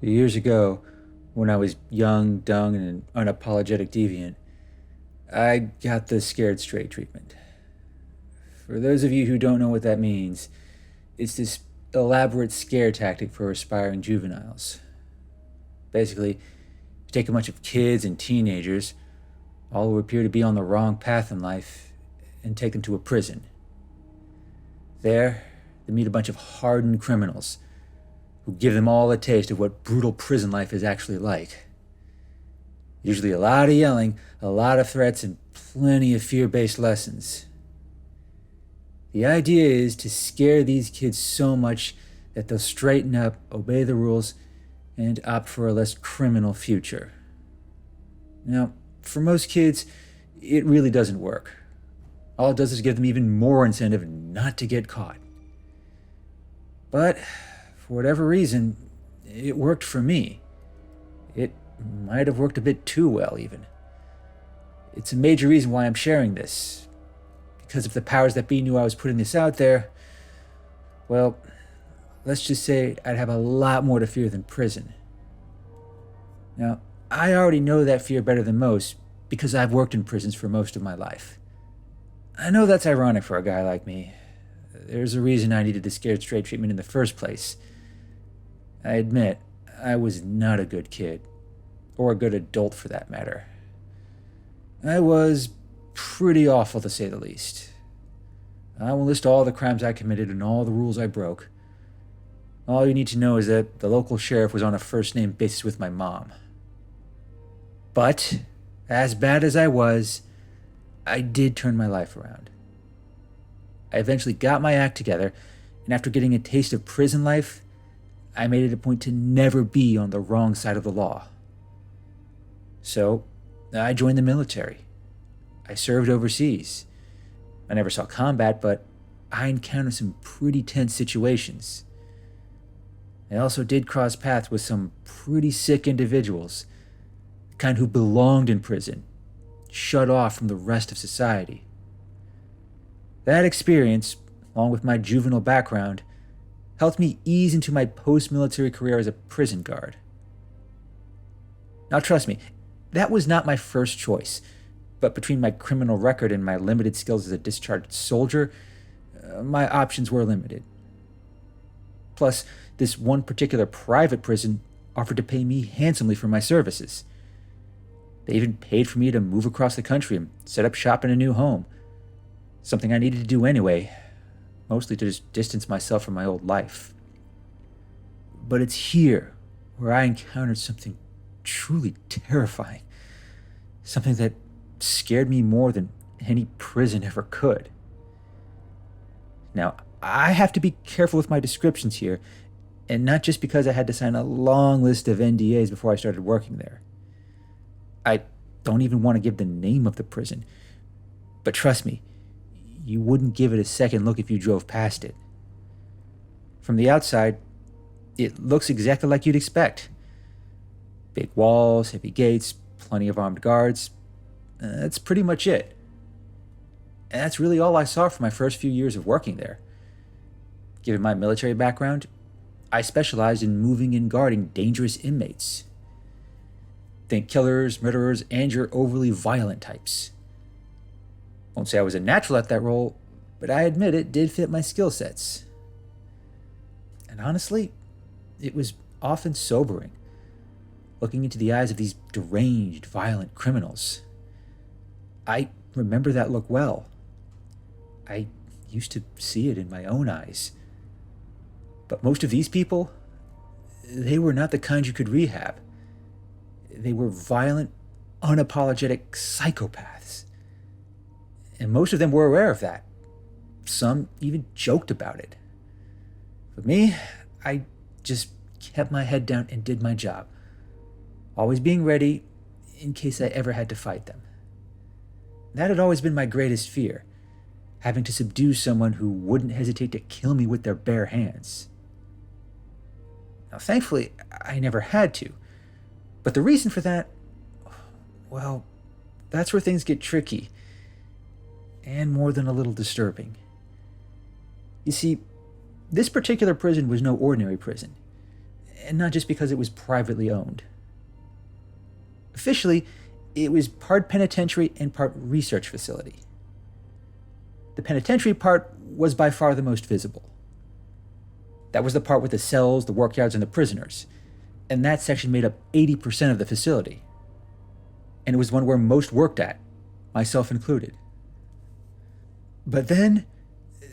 Years ago, when I was young, dumb, and an unapologetic deviant, I got the scared straight treatment. For those of you who don't know what that means, it's this elaborate scare tactic for aspiring juveniles. Basically, you take a bunch of kids and teenagers, all who appear to be on the wrong path in life, and take them to a prison. There, they meet a bunch of hardened criminals who give them all a taste of what brutal prison life is actually like. Usually a lot of yelling, a lot of threats, and plenty of fear based lessons. The idea is to scare these kids so much that they'll straighten up, obey the rules, and opt for a less criminal future. Now, for most kids, it really doesn't work. All it does is give them even more incentive not to get caught. But, for whatever reason, it worked for me. It might have worked a bit too well, even. It's a major reason why I'm sharing this. Because if the powers that be knew I was putting this out there, well, let's just say I'd have a lot more to fear than prison. Now, I already know that fear better than most because I've worked in prisons for most of my life. I know that's ironic for a guy like me. There's a reason I needed the scared straight treatment in the first place. I admit, I was not a good kid, or a good adult for that matter. I was pretty awful to say the least. I will list all the crimes I committed and all the rules I broke. All you need to know is that the local sheriff was on a first name basis with my mom. But, as bad as I was, I did turn my life around. I eventually got my act together, and after getting a taste of prison life, I made it a point to never be on the wrong side of the law. So, I joined the military. I served overseas. I never saw combat, but I encountered some pretty tense situations. I also did cross paths with some pretty sick individuals, the kind who belonged in prison, shut off from the rest of society. That experience, along with my juvenile background, helped me ease into my post-military career as a prison guard. Now trust me, that was not my first choice, but between my criminal record and my limited skills as a discharged soldier, my options were limited. Plus, this one particular private prison offered to pay me handsomely for my services. They even paid for me to move across the country and set up shop in a new home, something I needed to do anyway, mostly to just distance myself from my old life. But it's here where I encountered something truly terrifying, something that scared me more than any prison ever could. Now, I have to be careful with my descriptions here, and not just because I had to sign a long list of NDAs before I started working there. I don't even want to give the name of the prison, but trust me, you wouldn't give it a second look if you drove past it. From the outside, it looks exactly like you'd expect. Big walls, heavy gates, plenty of armed guards. That's pretty much it. And that's really all I saw for my first few years of working there. Given my military background, I specialized in moving and guarding dangerous inmates. Think killers, murderers, and your overly violent types. Won't say I was a natural at that role, but I admit it did fit my skill sets. And honestly, it was often sobering, looking into the eyes of these deranged, violent criminals. I remember that look well. I used to see it in my own eyes. But most of these people, they were not the kind you could rehab. They were violent, unapologetic psychopaths. And most of them were aware of that. Some even joked about it. For me, I just kept my head down and did my job, always being ready in case I ever had to fight them. That had always been my greatest fear, having to subdue someone who wouldn't hesitate to kill me with their bare hands. Now, thankfully, I never had to, but the reason for that, well, that's where things get tricky, and more than a little disturbing. You see, this particular prison was no ordinary prison, and not just because it was privately owned. Officially, it was part penitentiary and part research facility. The penitentiary part was by far the most visible. That was the part with the cells, the workyards, and the prisoners, and that section made up 80% of the facility. And it was one where most worked at, myself included. But then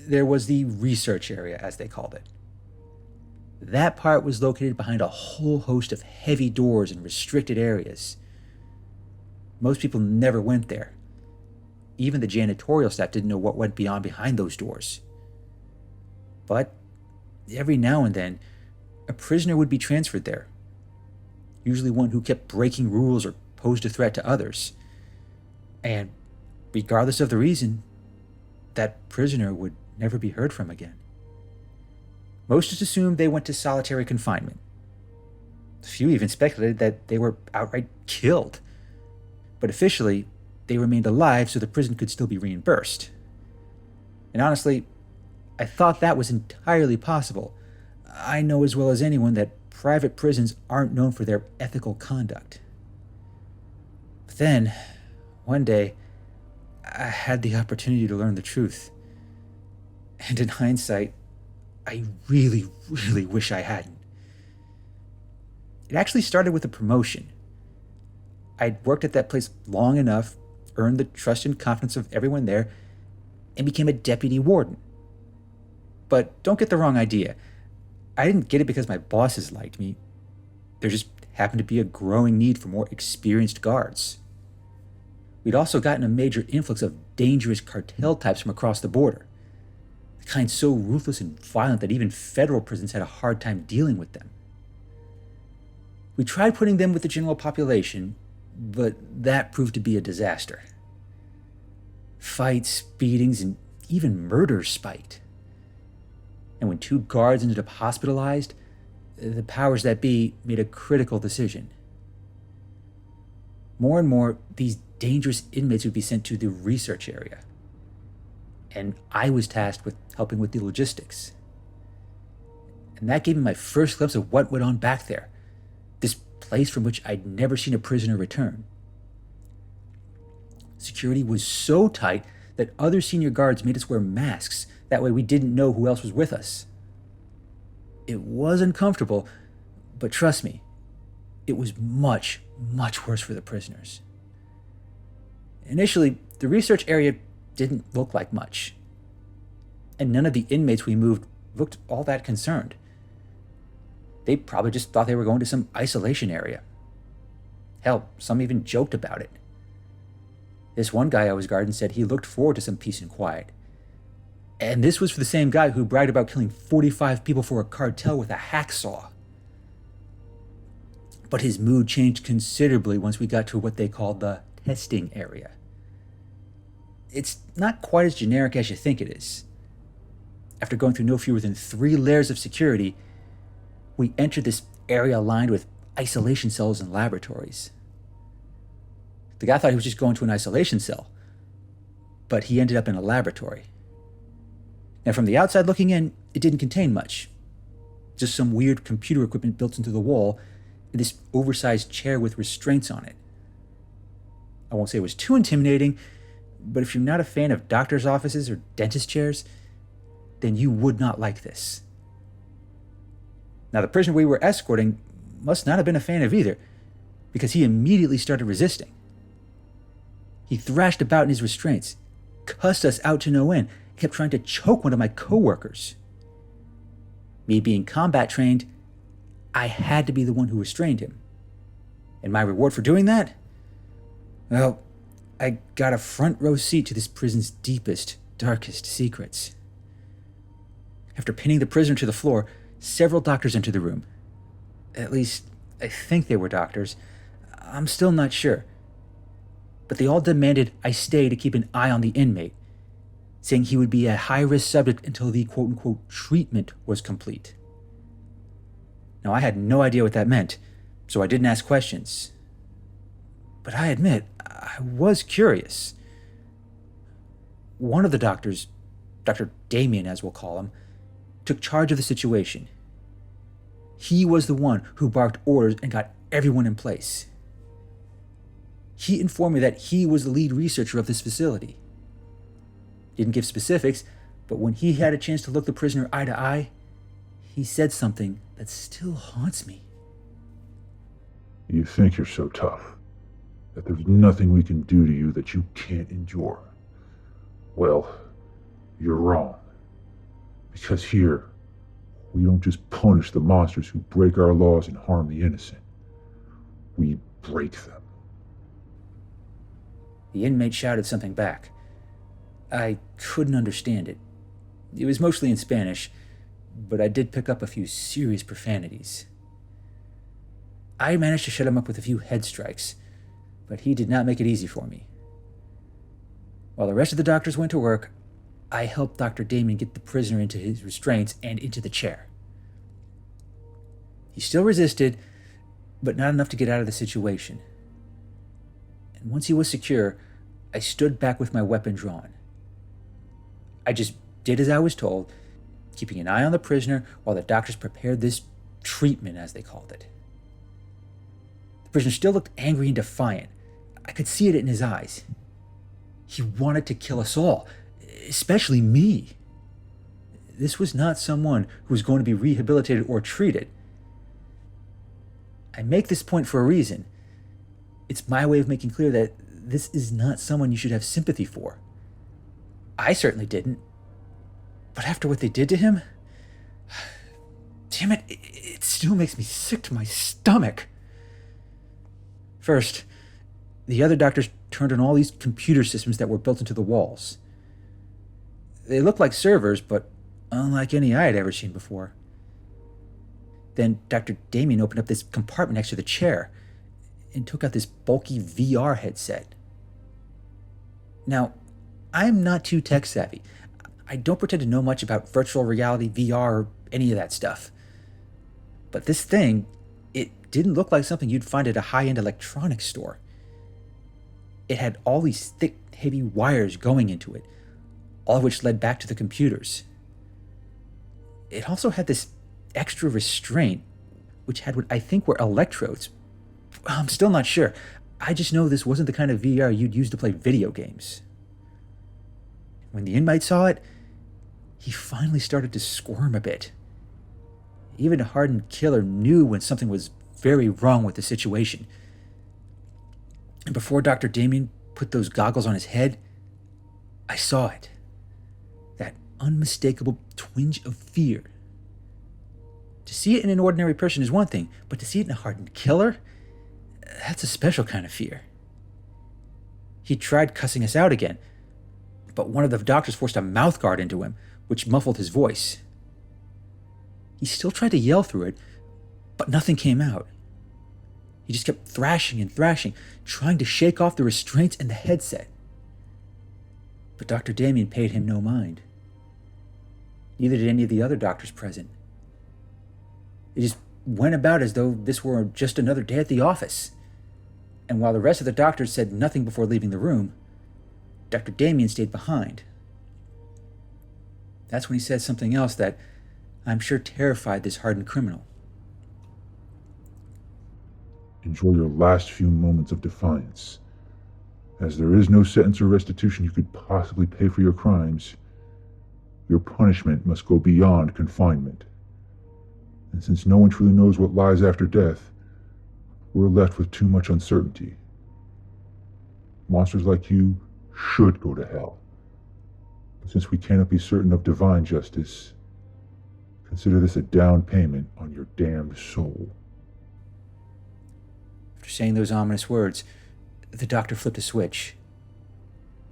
there was the research area, as they called it. That part was located behind a whole host of heavy doors and restricted areas. Most people never went there. Even the janitorial staff didn't know what went behind those doors. But every now and then, a prisoner would be transferred there. Usually one who kept breaking rules or posed a threat to others. And regardless of the reason, that prisoner would never be heard from again. Most just assumed they went to solitary confinement. A few even speculated that they were outright killed. But officially, they remained alive so the prison could still be reimbursed. And honestly, I thought that was entirely possible. I know as well as anyone that private prisons aren't known for their ethical conduct. But then, one day, I had the opportunity to learn the truth. And in hindsight, I really, really wish I hadn't. It actually started with a promotion. I'd worked at that place long enough, earned the trust and confidence of everyone there, and became a deputy warden. But don't get the wrong idea. I didn't get it because my bosses liked me. There just happened to be a growing need for more experienced guards. We'd also gotten a major influx of dangerous cartel types from across the border. The kind so ruthless and violent that even federal prisons had a hard time dealing with them. We tried putting them with the general population, but that proved to be a disaster. Fights, beatings, and even murders spiked. And when 2 guards ended up hospitalized, the powers that be made a critical decision. More and more, these dangerous inmates would be sent to the research area. And I was tasked with helping with the logistics. And that gave me my first glimpse of what went on back there. This place from which I'd never seen a prisoner return. Security was so tight that other senior guards made us wear masks. That way we didn't know who else was with us. It was uncomfortable, but trust me, it was much, much worse for the prisoners. Initially, the research area didn't look like much. And none of the inmates we moved looked all that concerned. They probably just thought they were going to some isolation area. Hell, some even joked about it. This one guy I was guarding said he looked forward to some peace and quiet. And this was for the same guy who bragged about killing 45 people for a cartel with a hacksaw. But his mood changed considerably once we got to what they called the testing area. It's not quite as generic as you think it is. After going through no fewer than 3 layers of security, we entered this area lined with isolation cells and laboratories. The guy thought he was just going to an isolation cell, but he ended up in a laboratory. Now, from the outside looking in, it didn't contain much. Just some weird computer equipment built into the wall, and this oversized chair with restraints on it. I won't say it was too intimidating, but if you're not a fan of doctor's offices or dentist chairs, then you would not like this. Now, the prisoner we were escorting must not have been a fan of either, because he immediately started resisting. He thrashed about in his restraints, cussed us out to no end, kept trying to choke one of my coworkers. Me being combat trained, I had to be the one who restrained him. And my reward for doing that? Well, I got a front row seat to this prison's deepest, darkest secrets. After pinning the prisoner to the floor, several doctors entered the room. At least, I think they were doctors. I'm still not sure. But they all demanded I stay to keep an eye on the inmate, saying he would be a high-risk subject until the quote-unquote treatment was complete. Now, I had no idea what that meant, so I didn't ask questions. But I admit, I was curious. One of the doctors, Dr. Damien as we'll call him, took charge of the situation. He was the one who barked orders and got everyone in place. He informed me that he was the lead researcher of this facility. Didn't give specifics, but when he had a chance to look the prisoner eye to eye, he said something that still haunts me. You think you're so tough, that there's nothing we can do to you that you can't endure. Well, you're wrong. Because here, we don't just punish the monsters who break our laws and harm the innocent. We break them. The inmate shouted something back. I couldn't understand it. It was mostly in Spanish, but I did pick up a few serious profanities. I managed to shut him up with a few head strikes, but he did not make it easy for me. While the rest of the doctors went to work, I helped Dr. Damien get the prisoner into his restraints and into the chair. He still resisted, but not enough to get out of the situation. And once he was secure, I stood back with my weapon drawn. I just did as I was told, keeping an eye on the prisoner while the doctors prepared this treatment, as they called it. The prisoner still looked angry and defiant. I could see it in his eyes. He wanted to kill us all, especially me. This was not someone who was going to be rehabilitated or treated. I make this point for a reason. It's my way of making clear that this is not someone you should have sympathy for. I certainly didn't. But after what they did to him, damn it, it still makes me sick to my stomach. First, the other doctors turned on all these computer systems that were built into the walls. They looked like servers, but unlike any I had ever seen before. Then Dr. Damien opened up this compartment next to the chair and took out this bulky VR headset. Now, I'm not too tech savvy. I don't pretend to know much about virtual reality, VR, or any of that stuff. But this thing, it didn't look like something you'd find at a high-end electronics store. It had all these thick, heavy wires going into it, all of which led back to the computers. It also had this extra restraint, which had what I think were electrodes. I'm still not sure. I just know this wasn't the kind of VR you'd use to play video games. When the inmate saw it, he finally started to squirm a bit. Even a hardened killer knew when something was very wrong with the situation. And before Dr. Damien put those goggles on his head, I saw it. That unmistakable twinge of fear. To see it in an ordinary person is one thing, but to see it in a hardened killer, that's a special kind of fear. He tried cussing us out again, but one of the doctors forced a mouth guard into him, which muffled his voice. He still tried to yell through it, but nothing came out. He just kept thrashing and thrashing, trying to shake off the restraints and the headset. But Dr. Damien paid him no mind. Neither did any of the other doctors present. They just went about as though this were just another day at the office. And while the rest of the doctors said nothing before leaving the room, Dr. Damien stayed behind. That's when he said something else that I'm sure terrified this hardened criminal. Enjoy your last few moments of defiance. As there is no sentence or restitution you could possibly pay for your crimes, your punishment must go beyond confinement. And since no one truly knows what lies after death, we're left with too much uncertainty. Monsters like you should go to hell. But since we cannot be certain of divine justice, consider this a down payment on your damned soul. After saying those ominous words, the doctor flipped a switch.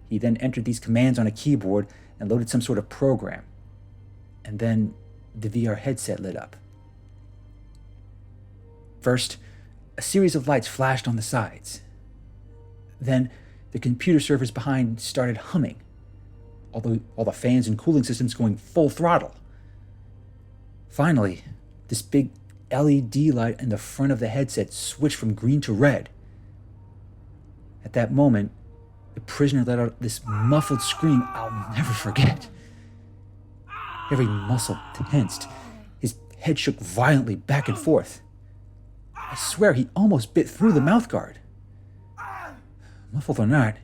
He then entered these commands on a keyboard and loaded some sort of program. And then the VR headset lit up. First, a series of lights flashed on the sides. Then, the computer servers behind started humming, although all the fans and cooling systems going full throttle. Finally, this big LED light in the front of the headset switched from green to red. At that moment, the prisoner let out this muffled scream I'll never forget. Every muscle tensed. His head shook violently back and forth. I swear he almost bit through the mouthguard. Muffled or not,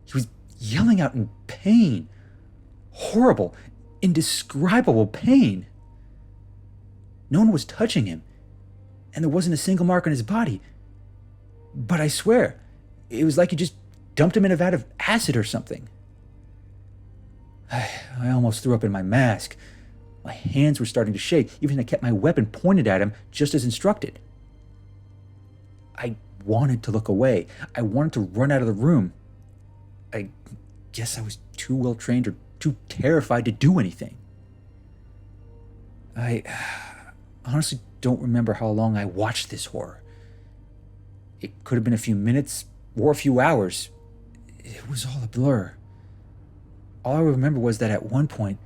he was yelling out in pain. Horrible, indescribable pain. No one was touching him, and there wasn't a single mark on his body. But I swear, it was like you just dumped him in a vat of acid or something. I almost threw up in my mask. My hands were starting to shake, even as I kept my weapon pointed at him just as instructed. I wanted to look away. I wanted to run out of the room. I guess I was too well trained or too terrified to do anything. I honestly don't remember how long I watched this horror. It could have been a few minutes or a few hours. It was all a blur. All I remember was that at one point,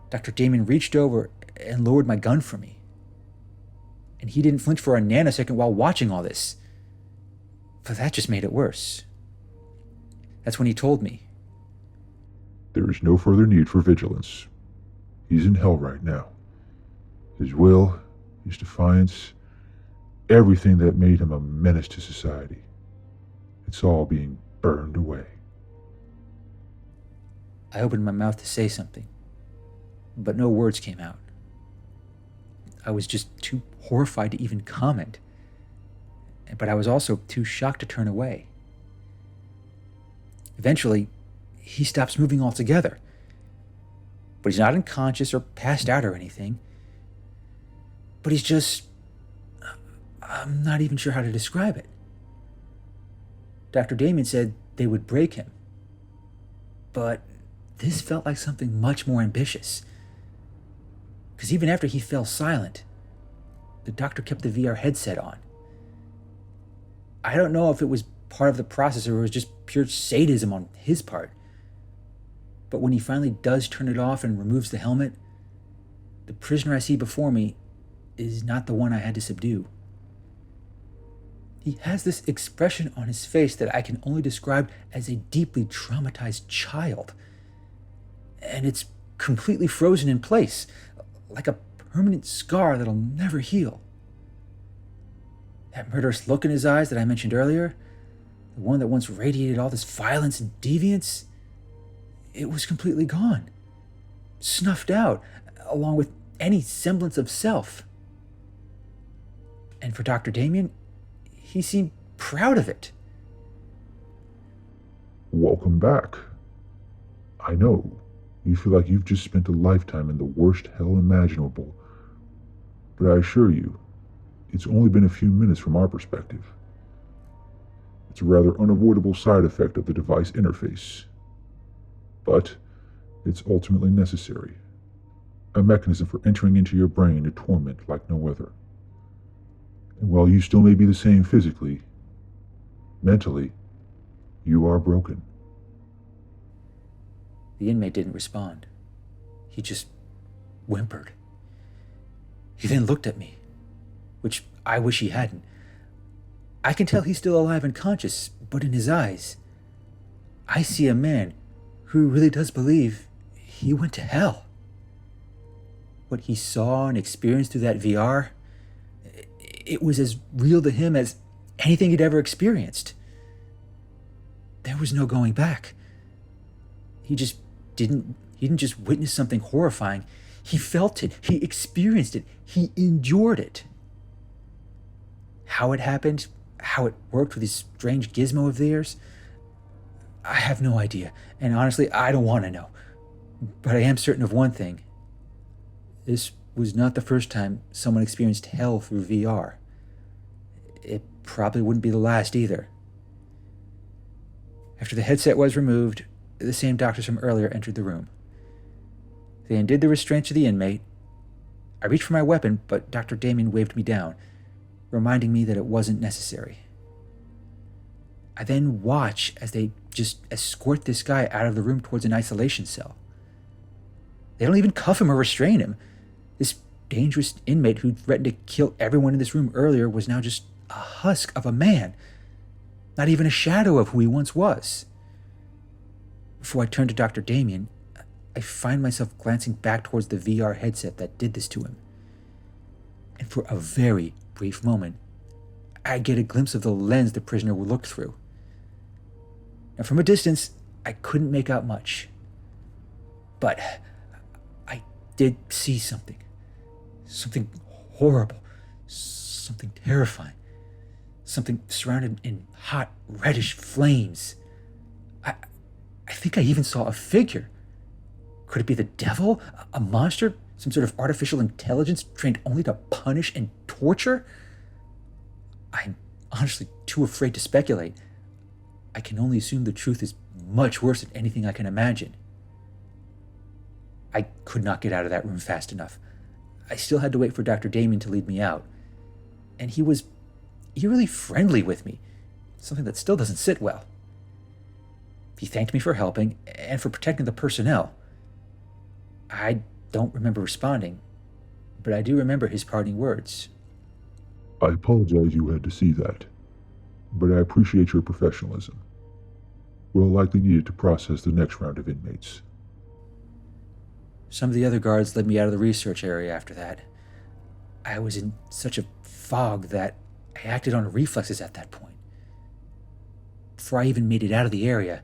Dr. Damien reached over and lowered my gun for me. And he didn't flinch for a nanosecond while watching all this. But that just made it worse. That's when he told me. There is no further need for vigilance. He's in hell right now. His will, his defiance, everything that made him a menace to society. It's all being burned away. I opened my mouth to say something, but no words came out. I was just too horrified to even comment, but I was also too shocked to turn away. Eventually, he stops moving altogether, but he's not unconscious or passed out or anything. But he's just... I'm not even sure how to describe it. Dr. Damien said they would break him, but this felt like something much more ambitious. Because even after he fell silent, the doctor kept the VR headset on. I don't know if it was part of the process or it was just pure sadism on his part. But when he finally does turn it off and removes the helmet, the prisoner I see before me is not the one I had to subdue. He has this expression on his face that I can only describe as a deeply traumatized child. And it's completely frozen in place, like a permanent scar that'll never heal. That murderous look in his eyes that I mentioned earlier, the one that once radiated all this violence and deviance, it was completely gone, snuffed out, along with any semblance of self. And for Dr. Damien, he seemed proud of it. Welcome back. I know, you feel like you've just spent a lifetime in the worst hell imaginable, but I assure you, it's only been a few minutes from our perspective. It's a rather unavoidable side effect of the device interface, but it's ultimately necessary. A mechanism for entering into your brain to torment like no other. And while you still may be the same physically, mentally, you are broken. The inmate didn't respond. He just whimpered. He then looked at me, which I wish he hadn't. I can tell he's still alive and conscious, but in his eyes, I see a man who really does believe he went to hell. What he saw and experienced through that VR, it was as real to him as anything he'd ever experienced. There was no going back. He didn't just witness something horrifying. He felt it. He experienced it. He endured it. How it happened, how it worked with this strange gizmo of theirs, I have no idea. And honestly, I don't want to know. But I am certain of one thing. This was not the first time someone experienced hell through VR. It probably wouldn't be the last either. After the headset was removed, the same doctors from earlier entered the room. They undid the restraints of the inmate. I reached for my weapon, but Dr. Damien waved me down, reminding me that it wasn't necessary. I then watch as they just escort this guy out of the room towards an isolation cell. They don't even cuff him or restrain him. This dangerous inmate who threatened to kill everyone in this room earlier was now just a husk of a man. Not even a shadow of who he once was. Before I turn to Dr. Damien, I find myself glancing back towards the VR headset that did this to him. And for a very brief moment, I get a glimpse of the lens the prisoner looked through. Now, from a distance, I couldn't make out much. But I did see something. Something horrible. Something terrifying. Something surrounded in hot, reddish flames. I think I even saw a figure. Could it be the devil? A monster? Some sort of artificial intelligence trained only to punish and torture? I'm honestly too afraid to speculate. I can only assume the truth is much worse than anything I can imagine. I could not get out of that room fast enough. I still had to wait for Dr. Damien to lead me out. And he was eerily friendly with me, something that still doesn't sit well. He thanked me for helping and for protecting the personnel. I don't remember responding, but I do remember his parting words. I apologize you had to see that, but I appreciate your professionalism. We'll likely need it to process the next round of inmates. Some of the other guards led me out of the research area after that. I was in such a fog that I acted on reflexes at that point. Before I even made it out of the area,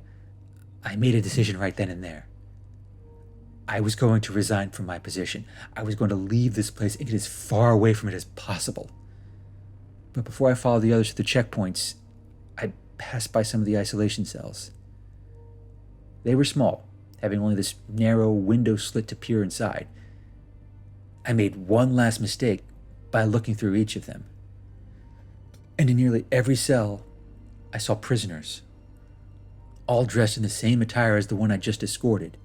I made a decision right then and there. I was going to resign from my position. I was going to leave this place and get as far away from it as possible. But before I followed the others to the checkpoints, I passed by some of the isolation cells. They were small, having only this narrow window slit to peer inside. I made one last mistake by looking through each of them. And in nearly every cell, I saw prisoners, all dressed in the same attire as the one I just escorted.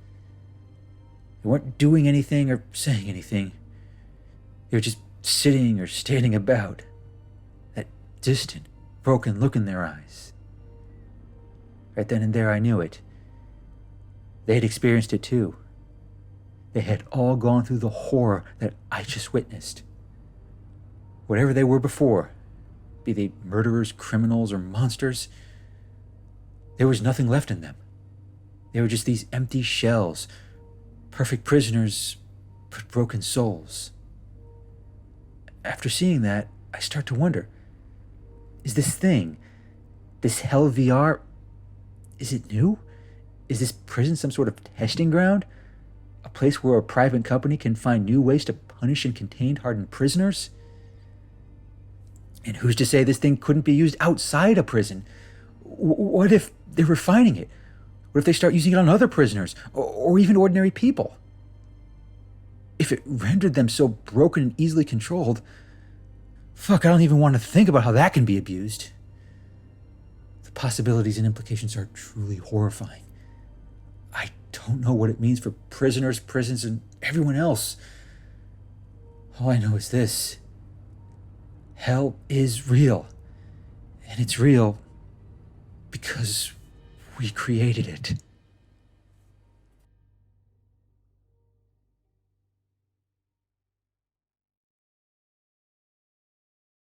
They weren't doing anything or saying anything. They were just sitting or standing about, that distant, broken look in their eyes. Right then and there I knew it. They had experienced it too. They had all gone through the horror that I just witnessed. Whatever they were before, be they murderers, criminals, or monsters, there was nothing left in them. They were just these empty shells, perfect prisoners, but broken souls. After seeing that, I start to wonder, is this thing, this hell VR, is it new? Is this prison some sort of testing ground? A place where a private company can find new ways to punish and contain hardened prisoners? And who's to say this thing couldn't be used outside a prison? What if they're refining it? What if they start using it on other prisoners, or even ordinary people? If it rendered them so broken and easily controlled, I don't even want to think about how that can be abused. The possibilities and implications are truly horrifying. I don't know what it means for prisoners, prisons, and everyone else. All I know is this. Hell is real. And it's real because we created it.